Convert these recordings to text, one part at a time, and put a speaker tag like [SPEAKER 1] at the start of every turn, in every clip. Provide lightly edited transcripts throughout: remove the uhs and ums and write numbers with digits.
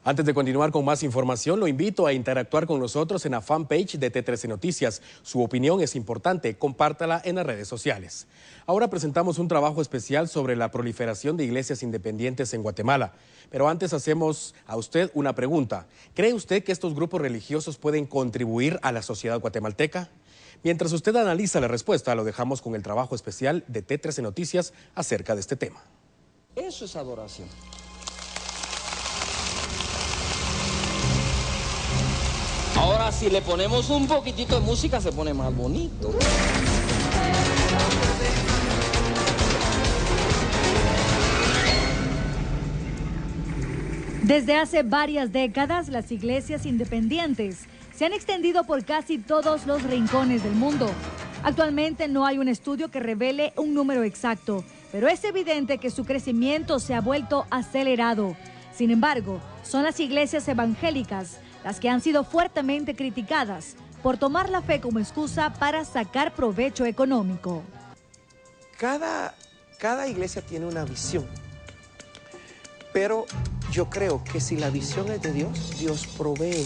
[SPEAKER 1] Antes de continuar con más información, lo invito a interactuar con nosotros en la fanpage de T13 Noticias. Su opinión es importante, compártala en las redes sociales. Ahora presentamos un trabajo especial sobre la proliferación de iglesias independientes en Guatemala. Pero antes hacemos a usted una pregunta. ¿Cree usted que estos grupos religiosos pueden contribuir a la sociedad guatemalteca? Mientras usted analiza la respuesta, lo dejamos con el trabajo especial de T13 Noticias acerca de este tema.
[SPEAKER 2] Eso es adoración. Ahora, si le ponemos un poquitito de música, se pone más bonito.
[SPEAKER 3] Desde hace varias décadas, las iglesias independientes se han extendido por casi todos los rincones del mundo. Actualmente no hay un estudio que revele un número exacto, pero es evidente que su crecimiento se ha vuelto acelerado. Sin embargo, son las iglesias evangélicas las que han sido fuertemente criticadas por tomar la fe como excusa para sacar provecho económico.
[SPEAKER 4] Cada iglesia tiene una visión, pero yo creo que si la visión es de Dios, Dios provee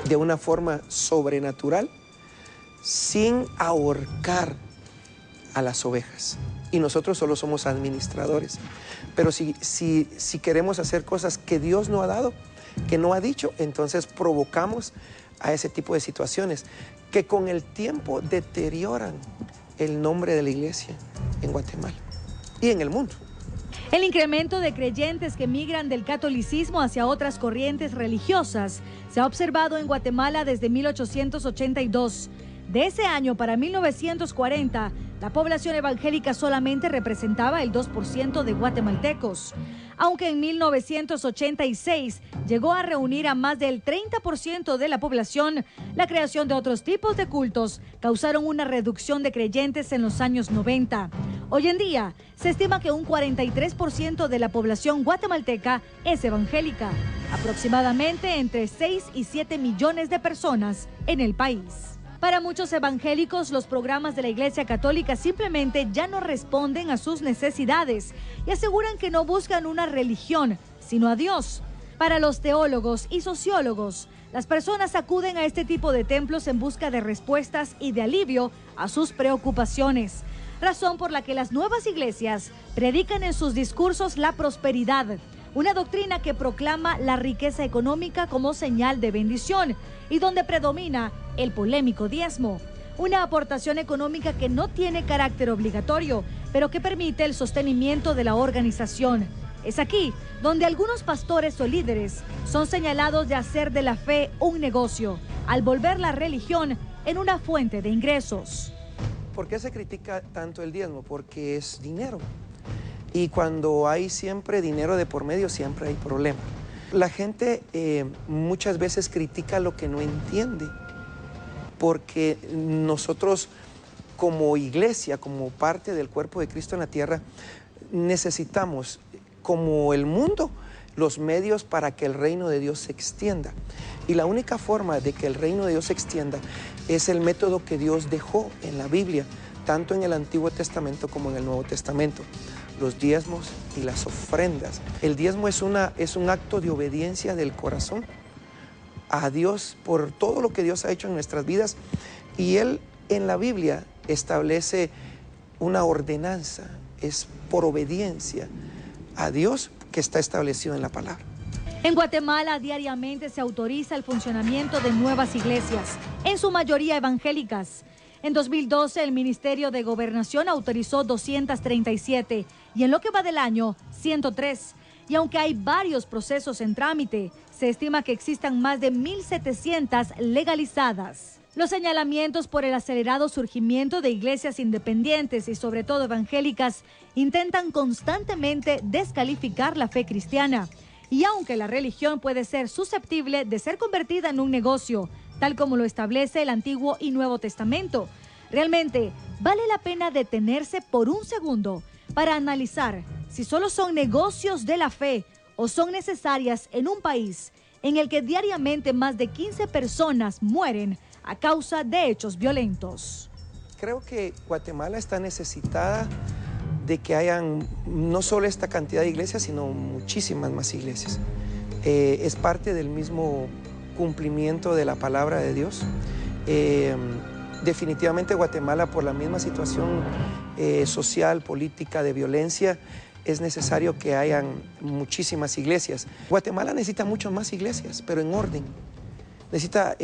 [SPEAKER 4] de una forma sobrenatural sin ahorcar a las ovejas. Y nosotros solo somos administradores. Pero si queremos hacer cosas que Dios no ha dado, que no ha dicho, entonces provocamos a ese tipo de situaciones que con el tiempo deterioran el nombre de la iglesia en Guatemala y en el mundo.
[SPEAKER 3] El incremento de creyentes que migran del catolicismo hacia otras corrientes religiosas se ha observado en Guatemala desde 1882. De ese año para 1940, la población evangélica solamente representaba el 2% de guatemaltecos, aunque en 1986 llegó a reunir a más del 30% de la población. La creación de otros tipos de cultos causaron una reducción de creyentes en los años 90. Hoy en día, se estima que un 43% de la población guatemalteca es evangélica, aproximadamente entre 6 y 7 millones de personas en el país. Para muchos evangélicos, los programas de la Iglesia Católica simplemente ya no responden a sus necesidades y aseguran que no buscan una religión, sino a Dios. Para los teólogos y sociólogos, las personas acuden a este tipo de templos en busca de respuestas y de alivio a sus preocupaciones, razón por la que las nuevas iglesias predican en sus discursos la prosperidad, una doctrina que proclama la riqueza económica como señal de bendición y donde predomina el polémico diezmo, una aportación económica que no tiene carácter obligatorio, pero que permite el sostenimiento de la organización. Es aquí donde algunos pastores o líderes son señalados de hacer de la fe un negocio, al volver la religión en una fuente de ingresos.
[SPEAKER 4] ¿Por qué se critica tanto el diezmo? Porque es dinero. Y cuando hay siempre dinero de por medio, siempre hay problema. La gente muchas veces critica lo que no entiende, porque nosotros como iglesia, como parte del cuerpo de Cristo en la tierra, necesitamos, como el mundo, los medios para que el reino de Dios se extienda. Y la única forma de que el reino de Dios se extienda es el método que Dios dejó en la Biblia, tanto en el Antiguo Testamento como en el Nuevo Testamento: los diezmos y las ofrendas. El diezmo es un acto de obediencia del corazón a Dios por todo lo que Dios ha hecho en nuestras vidas, y Él en la Biblia establece una ordenanza, es por obediencia a Dios que está establecido en la palabra.
[SPEAKER 3] En Guatemala diariamente se autoriza el funcionamiento de nuevas iglesias, en su mayoría evangélicas. En 2012 el Ministerio de Gobernación autorizó 237 y en lo que va del año 103. Y aunque hay varios procesos en trámite, se estima que existan más de 1.700 legalizadas. Los señalamientos por el acelerado surgimiento de iglesias independientes y sobre todo evangélicas intentan constantemente descalificar la fe cristiana. Y aunque la religión puede ser susceptible de ser convertida en un negocio, tal como lo establece el Antiguo y Nuevo Testamento, realmente vale la pena detenerse por un segundo para analizar si solo son negocios de la fe o son necesarias en un país en el que diariamente más de 15 personas mueren a causa de hechos violentos.
[SPEAKER 4] Creo que Guatemala está necesitada de que hayan no solo esta cantidad de iglesias, sino muchísimas más iglesias. es parte del mismo cumplimiento de la palabra de Dios. Definitivamente Guatemala, por la misma situación social, política, de violencia, es necesario que hayan muchísimas iglesias. Guatemala necesita muchas más iglesias, pero en orden. Necesita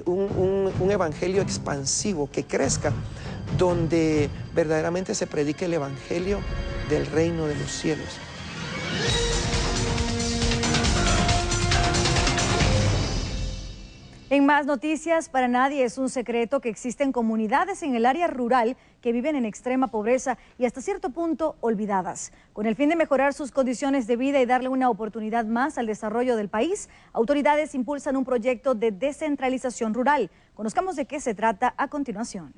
[SPEAKER 4] un evangelio expansivo que crezca, donde verdaderamente se predique el evangelio del reino de los cielos.
[SPEAKER 3] En más noticias, para nadie es un secreto que existen comunidades en el área rural que viven en extrema pobreza y hasta cierto punto olvidadas. Con el fin de mejorar sus condiciones de vida y darle una oportunidad más al desarrollo del país, autoridades impulsan un proyecto de descentralización rural. Conozcamos de qué se trata a continuación.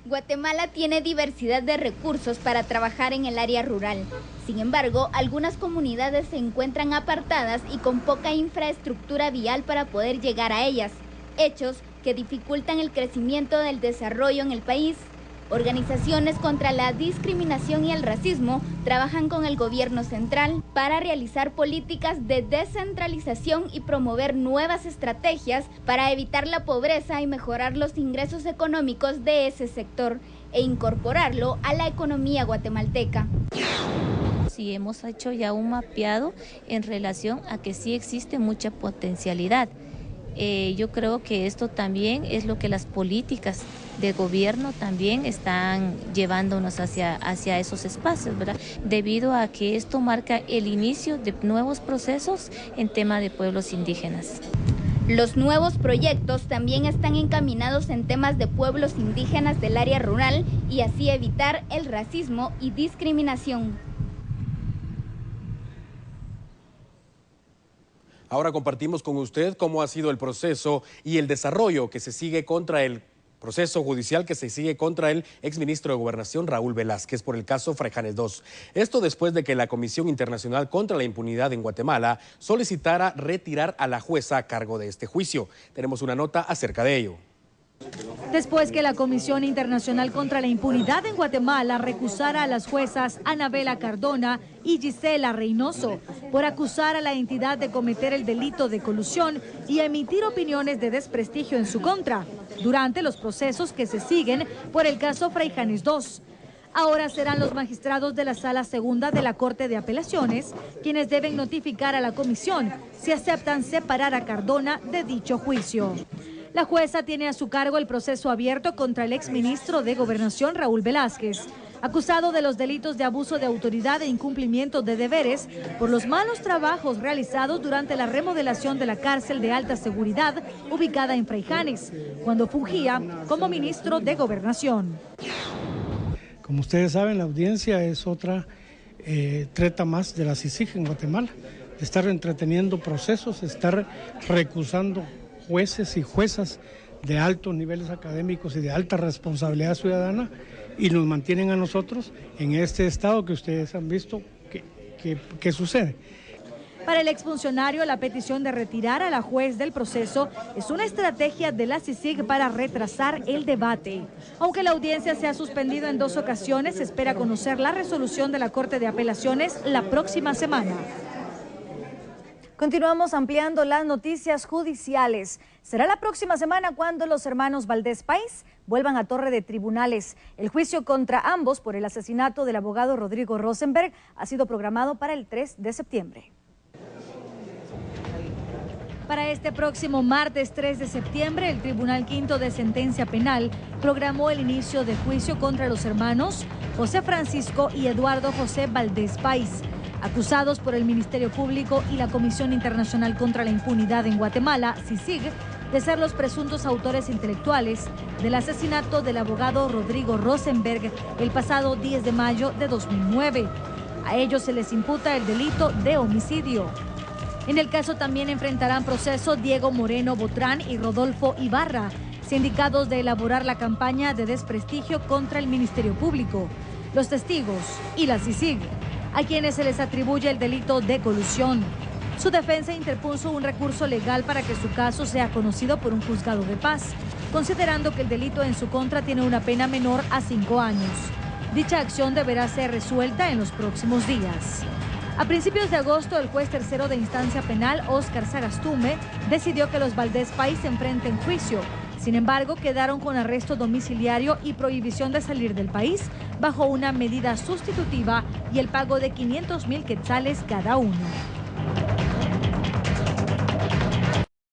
[SPEAKER 5] Guatemala tiene diversidad de recursos para trabajar en el área rural. Sin embargo, algunas comunidades se encuentran apartadas y con poca infraestructura vial para poder llegar a ellas, hechos que dificultan el crecimiento del desarrollo en el país. Organizaciones contra la discriminación y el racismo trabajan con el gobierno central para realizar políticas de descentralización y promover nuevas estrategias para evitar la pobreza y mejorar los ingresos económicos de ese sector e incorporarlo a la economía guatemalteca.
[SPEAKER 6] Sí, hemos hecho ya un mapeado en relación a que sí existe mucha potencialidad. Yo creo que esto también es lo que las políticas de gobierno también están llevándonos hacia esos espacios, ¿verdad? Debido a que esto marca el inicio de nuevos procesos en tema de pueblos indígenas.
[SPEAKER 5] Los nuevos proyectos también están encaminados en temas de pueblos indígenas del área rural y así evitar el racismo y discriminación.
[SPEAKER 1] Ahora compartimos con usted cómo ha sido el proceso y el desarrollo que se sigue contra el proceso judicial que se sigue contra el exministro de Gobernación Raúl Velázquez por el caso Fraijanes II. Esto después de que la Comisión Internacional contra la Impunidad en Guatemala solicitara retirar a la jueza a cargo de este juicio. Tenemos una nota acerca de ello.
[SPEAKER 3] Después que la Comisión Internacional contra la Impunidad en Guatemala recusara a las juezas Anabela Cardona y Gisela Reynoso por acusar a la entidad de cometer el delito de colusión y emitir opiniones de desprestigio en su contra durante los procesos que se siguen por el caso Fraijanes II. Ahora serán los magistrados de la Sala Segunda de la Corte de Apelaciones quienes deben notificar a la comisión si aceptan separar a Cardona de dicho juicio. La jueza tiene a su cargo el proceso abierto contra el exministro de Gobernación Raúl Velázquez, acusado de los delitos de abuso de autoridad e incumplimiento de deberes por los malos trabajos realizados durante la remodelación de la cárcel de alta seguridad ubicada en Fraijanes, cuando fungía como ministro de Gobernación.
[SPEAKER 7] Como ustedes saben, la audiencia es otra treta más de la CICIG en Guatemala, de estar entreteniendo procesos, estar recusando jueces y juezas de altos niveles académicos y de alta responsabilidad ciudadana, y nos mantienen a nosotros en este estado que ustedes han visto que sucede.
[SPEAKER 3] Para el exfuncionario, la petición de retirar a la juez del proceso es una estrategia de la CICIG para retrasar el debate. Aunque la audiencia se ha suspendido en 2 ocasiones, se espera conocer la resolución de la Corte de Apelaciones la próxima semana. Continuamos ampliando las noticias judiciales. Será la próxima semana cuando los hermanos Valdés Pais vuelvan a Torre de Tribunales. El juicio contra ambos por el asesinato del abogado Rodrigo Rosenberg ha sido programado para el 3 de septiembre. Para este próximo martes 3 de septiembre, el Tribunal Quinto de Sentencia Penal programó el inicio de juicio contra los hermanos José Francisco y Eduardo José Valdés Pais, acusados por el Ministerio Público y la Comisión Internacional contra la Impunidad en Guatemala, CICIG, de ser los presuntos autores intelectuales del asesinato del abogado Rodrigo Rosenberg el pasado 10 de mayo de 2009. A ellos se les imputa el delito de homicidio. En el caso también enfrentarán proceso Diego Moreno Botrán y Rodolfo Ibarra, sindicados de elaborar la campaña de desprestigio contra el Ministerio Público, los testigos y la CICIG, a quienes se les atribuye el delito de colusión. Su defensa interpuso un recurso legal para que su caso sea conocido por un juzgado de paz, considerando que el delito en su contra tiene una pena menor a 5 años. Dicha acción deberá ser resuelta en los próximos días. A principios de agosto, el juez tercero de instancia penal, Óscar Sagastume, decidió que los Valdés Pais se enfrenten juicio. Sin embargo, quedaron con arresto domiciliario y prohibición de salir del país bajo una medida sustitutiva y el pago de 500,000 quetzales cada uno.